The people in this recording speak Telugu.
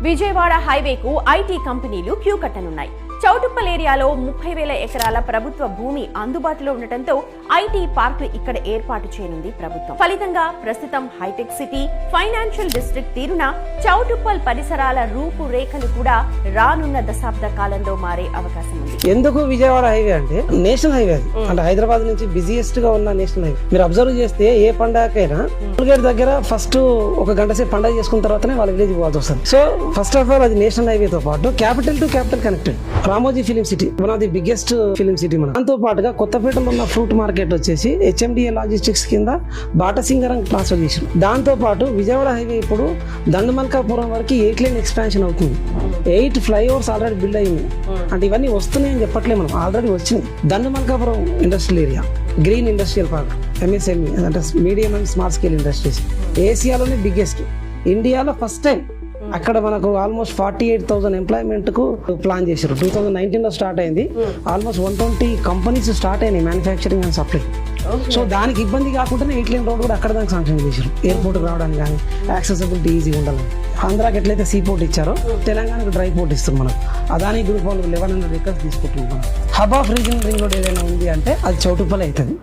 విజయవాడ హైవేకు ఐటీ కంపెనీలు క్యూ కట్టనున్నాయి. చౌటుప్పల్ ఏరియాలో 30,000 ఎకరాల ప్రభుత్వ భూమి అందుబాటులో ఉండటంతో ఐటీ పార్కులు ఇక్కడ ఏర్పాటు చేయనుంది ప్రభుత్వం. ఫలితంగా ప్రస్తుతం హైటెక్ సిటీ, ఫైనాన్షియల్ డిస్ట్రిక్ట్ తీరున చౌటుప్పల్ పరిసరాల రూపురేఖలు కూడా రానున్న దశాబ్ద కాలంలో మారే అవకాశం ఉంది. ఎందుకు విజయవాడ హైవే అంటే నేషనల్ హైవే అది. అంటే హైదరాబాద్ నుంచి బిజియెస్ట్ గా ఉన్న నేషనల్ హైవే. మీరు అబ్జర్వ్ చేస్తే ఏ పండగకైనా టోల్గేట్ దగ్గర ఫస్ట్ ఒక గంట సేపు పండగ చేసుకున్న తర్వాతనే వాళ్ళ విలేజ్ పోవాల్సి వస్తుంది. సో ఫస్ట్ ఆఫ్ ఆల్ అది నేషనల్ హైవే తో పాటు capital to capital connected. Ramoji film city one of the biggest film city. మనం దాంతో పాటుగా కొత్తపేటలో ఉన్న ఫ్రూట్ మార్కెట్ వచ్చేసి HMDA లాజిస్టిక్స్ కింద బాటసింగరం ట్రాన్స్ఫర్ చేశారు. దాంతో పాటు విజయవాడ హైవే ఇప్పుడు దండుమల్కాపురం వరకు 8 లేన్ ఎక్స్పాన్షన్ అవుతుంది. 8 ఫ్లైఓవర్స్ ఆల్రెడీ బిల్డ్ అయింది. అంటే ఇవన్నీ వస్తున్నాయని చెప్పట్లే, మనం ఆల్రెడీ వచ్చినాయి. Dandumalkapuram industrial area, green industrial park, MSME అంటే medium and small scale industries ఏసియాలోనే బిగ్గెస్ట్. ఇండియాలో ఫస్ట్ టైం అక్కడ మనకు ఆల్మోస్ట్ 48,000 ఎంప్లాయ్మెంట్ కు ప్లాన్ చేశారు. 2019 లో స్టార్ట్ అయింది. ఆల్మోస్ట్ 120 కంపెనీస్ స్టార్ట్ అయినాయి మ్యానుఫ్యాక్చరింగ్ అండ్ సప్లై. సో దానికి ఇబ్బంది కాకుండా 8 లేన్ రోడ్ కూడా అక్కడ దాకా శాంక్షన్ చేశారు. ఎయిర్పోర్ట్ రావడానికి కానీ యాక్సెసిబిలిటీ ఈజీగా ఉండాలని. ఆంధ్రాకి ఎట్లయితే సీ పోర్ట్ ఇచ్చారో తెలంగాణకు డ్రై పోర్ట్ ఇస్తాం మనం. అదానీ గ్రూప్ వాళ్ళు 1100 ఎకర్స్ తీసుకుంటున్నాం. Hub of regional ring road ఏదైనా ఉంది అంటే అది చౌటుప్పల్ అవుతుంది.